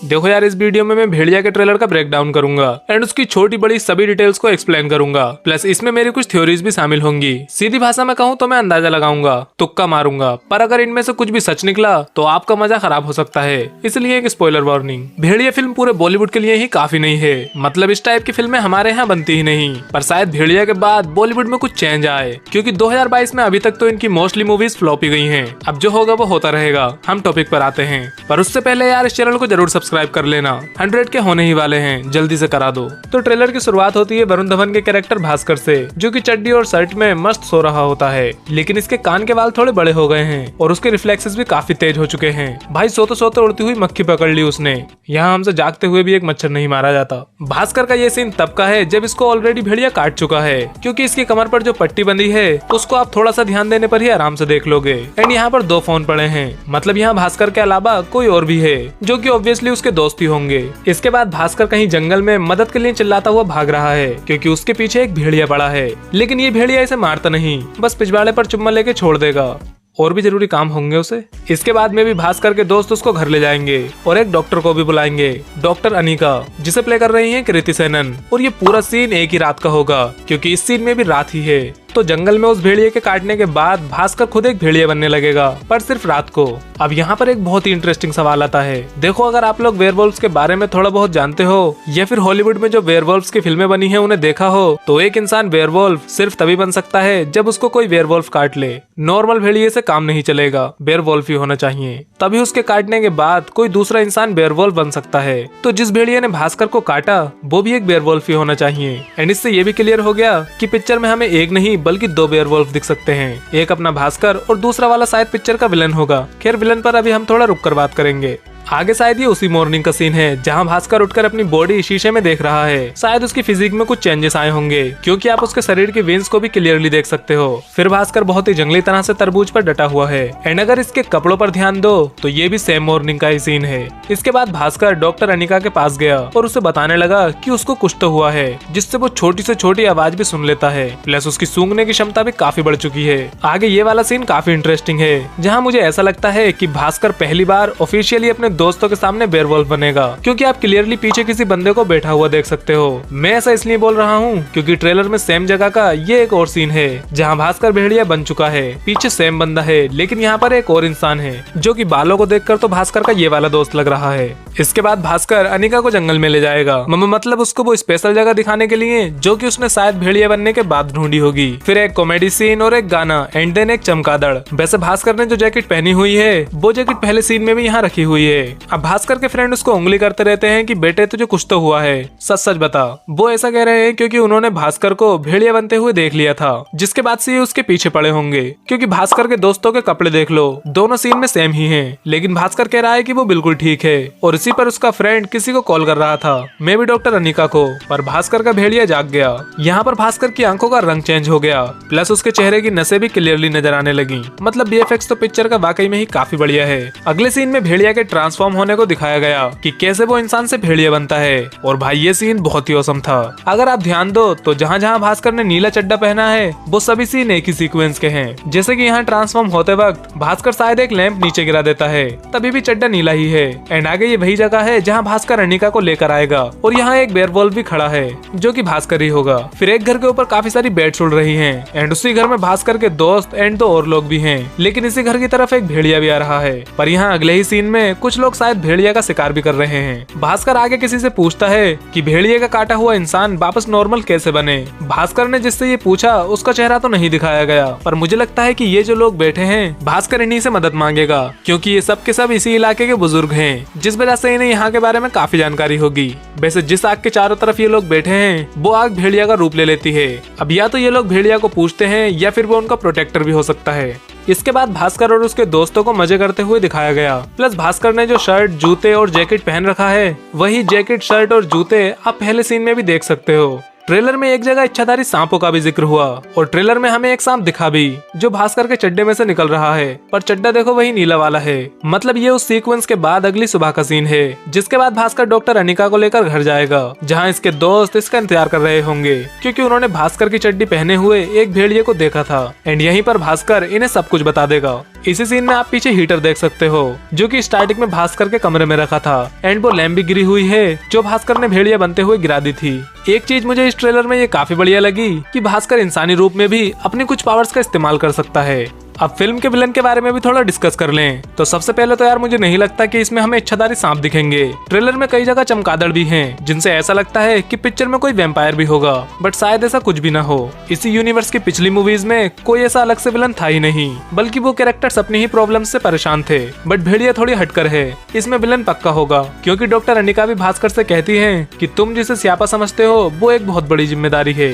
देखो यार, इस वीडियो में मैं भेड़िया के ट्रेलर का ब्रेक डाउन करूंगा एंड उसकी छोटी बड़ी सभी डिटेल्स को एक्सप्लेन करूंगा। प्लस इसमें मेरी कुछ थ्योरीज भी शामिल होंगी। सीधी भाषा में कहूँ तो मैं अंदाजा लगाऊंगा, तुक्का मारूंगा, पर अगर इनमें से कुछ भी सच निकला तो आपका मजा खराब हो सकता है, इसलिए एक स्पॉइलर वार्निंग। भेड़िया फिल्म पूरे बॉलीवुड के लिए ही काफी नहीं है, मतलब इस टाइप की फिल्में हमारे यहाँ बनती ही नहीं। पर शायद भेड़िया के बाद बॉलीवुड में कुछ चेंज आए, क्योंकि 2022 में अभी तक तो इनकी मोस्टली मूवीज फ्लॉप ही गई हैं। अब जो होगा वो होता रहेगा। हम टॉपिक पर आते हैं, पर उससे पहले यार इस चैनल को जरूर सब्सक्राइब कर लेना, 100 के होने ही वाले हैं, जल्दी से करा दो। तो ट्रेलर की शुरुआत होती है वरुण धवन के कैरेक्टर भास्कर से, जो कि चड्डी और शर्ट में मस्त सो रहा होता है, लेकिन इसके कान के बाल थोड़े बड़े हो गए हैं और उसके रिफ्लेक्सेस भी काफी तेज हो चुके हैं। भाई सोते सोते उड़ती हुई मक्खी पकड़ ली उसने। यहाँ हमसे जागते हुए भी एक मच्छर नहीं मारा जाता। भास्कर का ये सीन तब का है जब इसको ऑलरेडी भेड़िया काट चुका है, क्योंकि इसकी कमर पर जो पट्टी बंधी है उसको आप थोड़ा सा ध्यान देने पर ही आराम से देख लोगे। एंड यहाँ पर 2 फोन पड़े हैं, मतलब यहाँ भास्कर के अलावा कोई और भी है, जो कि ऑब्वियसली उसके दोस्त ही होंगे। इसके बाद भास्कर कहीं जंगल में मदद के लिए चिल्लाता हुआ भाग रहा है, क्योंकि उसके पीछे एक भेड़िया पड़ा है। लेकिन ये भेड़िया इसे मारता नहीं, बस पिछवाड़े पर चुम्मा लेके छोड़ देगा, और भी जरूरी काम होंगे उसे। इसके बाद में भी भास्कर के दोस्त उसको घर ले जाएंगे और एक डॉक्टर को भी बुलाएंगे, डॉक्टर अनिका, जिसे प्ले कर रही हैं कृति सेनन। और ये पूरा सीन एक ही रात का होगा, क्योंकि इस सीन में भी रात ही है। तो जंगल में उस भेड़िए के काटने के बाद भास्कर खुद एक भेड़िया बनने लगेगा, पर सिर्फ रात को। अब यहाँ पर एक बहुत ही इंटरेस्टिंग सवाल आता है। देखो, अगर आप लोग वेयरवुल्व्स के बारे में थोड़ा बहुत जानते हो, या फिर हॉलीवुड में जो वेयरवुल्व्स की फिल्में बनी है उन्हें देखा हो, तो एक इंसान वेयरवुल्व सिर्फ तभी बन सकता है जब उसको कोई वेयरवुल्व काट ले। नॉर्मल भेड़िए से काम नहीं चलेगा, वेयरवुल्व ही होना चाहिए, तभी उसके काटने के बाद कोई दूसरा इंसान वेयरवुल्व बन सकता है। तो जिस भेड़िए ने भास्कर को काटा वो भी एक वेयरवुल्व ही होना चाहिए। एंड इससे ये भी क्लियर हो गया कि पिक्चर में हमें एक नहीं बल्कि 2 वेयरवुल्फ दिख सकते हैं, एक अपना भास्कर और दूसरा वाला शायद पिक्चर का विलन होगा। खैर, विलन पर अभी हम थोड़ा रुक कर बात करेंगे। आगे शायद ये उसी मॉर्निंग का सीन है जहां भास्कर उठकर अपनी बॉडी शीशे में देख रहा है। शायद उसकी फिजिक में कुछ चेंजेस आए होंगे, क्योंकि आप उसके शरीर की वेन्स को भी क्लियरली देख सकते हो। फिर भास्कर बहुत ही जंगली तरह से तरबूज पर डटा हुआ है। एंड अगर इसके कपड़ों पर ध्यान दो तो ये भी सेम मॉर्निंग का ही सीन है। इसके बाद भास्कर डॉक्टर अनिका के पास गया और उसे बताने लगा कि उसको कुछ तो हुआ है, जिससे वो छोटी से छोटी आवाज भी सुन लेता है। प्लस उसकी सूंघने की क्षमता भी काफी बढ़ चुकी है। आगे ये वाला सीन काफी इंटरेस्टिंग है, जहाँ मुझे ऐसा लगता है कि भास्कर पहली बार ऑफिशियली अपने दोस्तों के सामने वेयरवुल्फ बनेगा, क्योंकि आप क्लियरली पीछे किसी बंदे को बैठा हुआ देख सकते हो। मैं ऐसा इसलिए बोल रहा हूँ क्योंकि ट्रेलर में सेम जगह का ये एक और सीन है जहाँ भास्कर भेड़िया बन चुका है। पीछे सेम बंदा है, लेकिन यहाँ पर एक और इंसान है, जो कि बालों को देखकर तो भास्कर का ये वाला दोस्त लग रहा है। इसके बाद भास्कर अनिका को जंगल में ले जाएगा, मतलब उसको वो स्पेशल जगह दिखाने के लिए जो कि उसने शायद भेड़िया बनने के बाद ढूंढी होगी। फिर एक कॉमेडी सीन और एक गाना एंड देन एक चमगादड़। वैसे भास्कर ने जो जैकेट पहनी हुई है वो जैकेट पहले सीन में भी यहाँ रखी हुई है। अब भास्कर के फ्रेंड उसको उंगली करते रहते हैं कि बेटे तुझे कुछ तो हुआ है, सच सच बता। वो ऐसा कह रहे हैं क्योंकि उन्होंने भास्कर को भेड़िया बनते हुए देख लिया था, जिसके बाद से ये उसके पीछे पड़े होंगे। क्योंकि भास्कर के दोस्तों के कपड़े देख लो, दोनों सीन में सेम ही हैं, लेकिन भास्कर कह रहा है कि वो बिल्कुल ठीक है। और इसी पर उसका फ्रेंड किसी को कॉल कर रहा था, मे भी डॉक्टर अनिका को, पर भास्कर का भेड़िया जाग गया। यहाँ पर भास्कर की आंखों का रंग चेंज हो गया, प्लस उसके चेहरे की नसें भी क्लियरली नजर आने लगी। मतलब बीएफएक्स तो पिक्चर का वाकई में ही काफी बढ़िया है। अगले सीन में भेड़िया के ट्रांसफॉर्म होने को दिखाया गया कि कैसे वो इंसान से भेड़िया बनता है। और भाई ये सीन बहुत ही औसम था। अगर आप ध्यान दो तो जहाँ जहाँ भास्कर ने नीला चड्डा पहना है वो सभी सीन एक ही सीक्वेंस के हैं। जैसे कि यहाँ ट्रांसफॉर्म होते वक्त भास्कर शायद एक लैंप नीचे गिरा देता है, तभी भी चड्डा नीला ही है। एंड आगे ये वही जगह है जहाँ भास्कर अनिका को लेकर आएगा, और यहाँ एक वेयरवुल्फ भी खड़ा है जो कि भास्कर ही होगा। फिर एक घर के ऊपर काफी सारी बेड्स उड़ रही हैं, एंड उसी घर में भास्कर के दोस्त एंड 2 और लोग भी हैं। लेकिन इसी घर की तरफ एक भेड़िया भी आ रहा है, पर यहाँ अगले ही सीन में कुछ लोग शायद भेड़िया का शिकार भी कर रहे हैं। भास्कर आगे किसी से पूछता है कि भेड़िए का काटा हुआ इंसान वापस नॉर्मल कैसे बने। भास्कर ने जिससे ये पूछा उसका चेहरा तो नहीं दिखाया गया, पर मुझे लगता है कि ये जो लोग बैठे हैं भास्कर इन्हीं से मदद मांगेगा, क्योंकि ये सब के सब इसी इलाके के बुजुर्ग हैं, जिस वजह से इन्हें यहाँ के बारे में काफी जानकारी होगी। वैसे जिस आग के चारों तरफ ये लोग बैठे हैं वो आग भेड़िया का रूप ले लेती है। अब या तो ये लोग भेड़िया को पूछते हैं या फिर वो उनका प्रोटेक्टर भी हो सकता है। इसके बाद भास्कर और उसके दोस्तों को मजे करते हुए दिखाया गया। प्लस भास्कर ने जो शर्ट, जूते और जैकेट पहन रखा है वही जैकेट, शर्ट और जूते आप पहले सीन में भी देख सकते हो। ट्रेलर में एक जगह इच्छाधारी सांपों का भी जिक्र हुआ, और ट्रेलर में हमें एक सांप दिखा भी जो भास्कर के चड्डे में से निकल रहा है, पर चड्डा देखो वही नीला वाला है। मतलब ये उस सीक्वेंस के बाद अगली सुबह का सीन है, जिसके बाद भास्कर डॉक्टर अनिका को लेकर घर जाएगा, जहाँ इसके दोस्त इसका इंतजार कर रहे होंगे, क्योंकि उन्होंने भास्कर की चड्डी पहने हुए एक भेड़िए को देखा था। एंड यहीं पर भास्कर इन्हें सब कुछ बता देगा। इसी सीन में आप पीछे हीटर देख सकते हो जो कि स्टार्टिंग में भास्कर के कमरे में रखा था एंड वो लैम्प भी गिरी हुई है जो भास्कर ने भेड़िया बनते हुए गिरा दी थी। एक चीज मुझे इस ट्रेलर में ये काफी बढ़िया लगी कि भास्कर इंसानी रूप में भी अपने कुछ पावर्स का इस्तेमाल कर सकता है। अब फिल्म के विलन के बारे में भी थोड़ा डिस्कस कर लें तो सबसे पहले तो यार मुझे नहीं लगता कि इसमें हमें इच्छाधारी सांप दिखेंगे। ट्रेलर में कई जगह चमगादड़ भी हैं जिनसे ऐसा लगता है कि पिक्चर में कोई वैम्पायर भी होगा, बट शायद ऐसा कुछ भी ना हो। इसी यूनिवर्स की पिछली मूवीज में कोई ऐसा अलग से विलन था ही नहीं, बल्कि वो कैरेक्टर्स अपनी ही प्रॉब्लम से परेशान थे। बट भेड़िया थोड़ी हटकर है, इसमें विलन पक्का होगा क्योंकि डॉक्टर अनिका भी भास्कर से कहती है कि तुम जिसे स्यापा समझते हो वो एक बहुत बड़ी जिम्मेदारी है।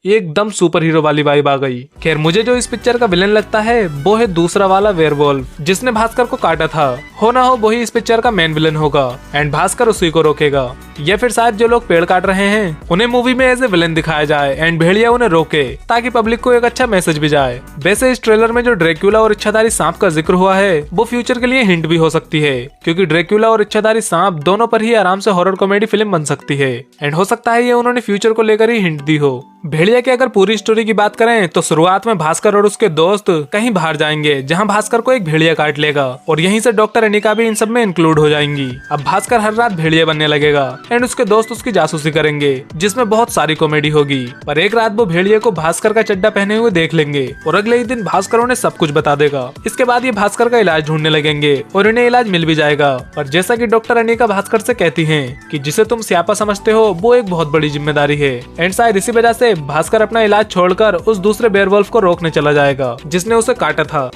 एकदम सुपर हीरो वाली वाइब आ गई। खैर मुझे जो इस पिक्चर का विलन लगता है वो है दूसरा वाला वेयरवुल्फ जिसने भास्कर को काटा था। हो ना हो वही इस पिक्चर का मेन विलन होगा एंड भास्कर उसी को रोकेगा, या फिर शायद जो लोग पेड़ काट रहे हैं उन्हें मूवी में एज ए विलन दिखाया जाए एंड भेड़िया उन्हें रोके ताकि पब्लिक को एक अच्छा मैसेज भी जाए। वैसे इस ट्रेलर में जो ड्रैक्युला और इच्छाधारी सांप का जिक्र हुआ है वो फ्यूचर के लिए हिंट भी हो सकती है क्योंकि ड्रैक्युला और इच्छाधारी सांप दोनों पर ही आराम से हॉरर कॉमेडी फिल्म बन सकती है एंड हो सकता है ये उन्होंने फ्यूचर को लेकर ही हिंट दी हो। भेड़िया की अगर पूरी स्टोरी की बात करें तो शुरुआत में भास्कर और उसके दोस्त कहीं बाहर जाएंगे जहां भास्कर को एक भेड़िया काट लेगा और यहीं से डॉक्टर अनिका भी इन सब में इंक्लूड हो जाएंगी। अब भास्कर हर रात भेड़िया बनने लगेगा एंड उसके दोस्त उसकी जासूसी करेंगे जिसमें बहुत सारी कॉमेडी होगी। पर एक रात वो भेड़िया को भास्कर का चड्डा पहने हुए देख लेंगे और अगले ही दिन भास्कर उन्हें सब कुछ बता देगा। इसके बाद ये भास्कर का इलाज ढूंढने लगेंगे और इन्हें इलाज मिल भी जाएगा। और जैसा कि डॉक्टर अनिका भास्कर से कहती है कि जिसे तुम स्यापा समझते हो वो एक बहुत बड़ी जिम्मेदारी है एंड शायद इसी वजह से भास्कर अपना इलाज छोड़कर उस दूसरे वेयरवुल्फ को रोकने चला जाएगा जिसने उसे काटा था।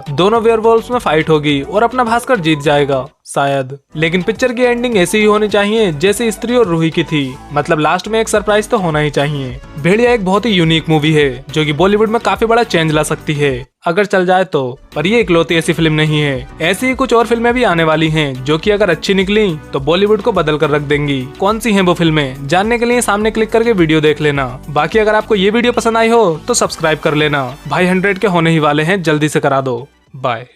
दोनों वेयरवुल्फ्स में फाइट होगी और अपना भास्कर जीत जाएगा शायद, लेकिन पिक्चर की एंडिंग ऐसी ही होनी चाहिए जैसे स्त्री और रूही की थी, मतलब लास्ट में एक सरप्राइज तो होना ही चाहिए। भेड़िया एक बहुत ही यूनिक मूवी है जो कि बॉलीवुड में काफी बड़ा चेंज ला सकती है अगर चल जाए तो, पर ये इकलौती ऐसी फिल्म नहीं है। ऐसी ही कुछ और फिल्में भी आने वाली हैं जो कि अगर अच्छी निकली तो बॉलीवुड को बदल कर रख देंगी। कौन सी हैं वो फिल्में जानने के लिए सामने क्लिक करके वीडियो देख लेना। बाकी अगर आपको ये वीडियो पसंद आई हो तो सब्सक्राइब कर लेना भाई, 100 के होने ही वाले हैं, जल्दी से करा दो। बाय।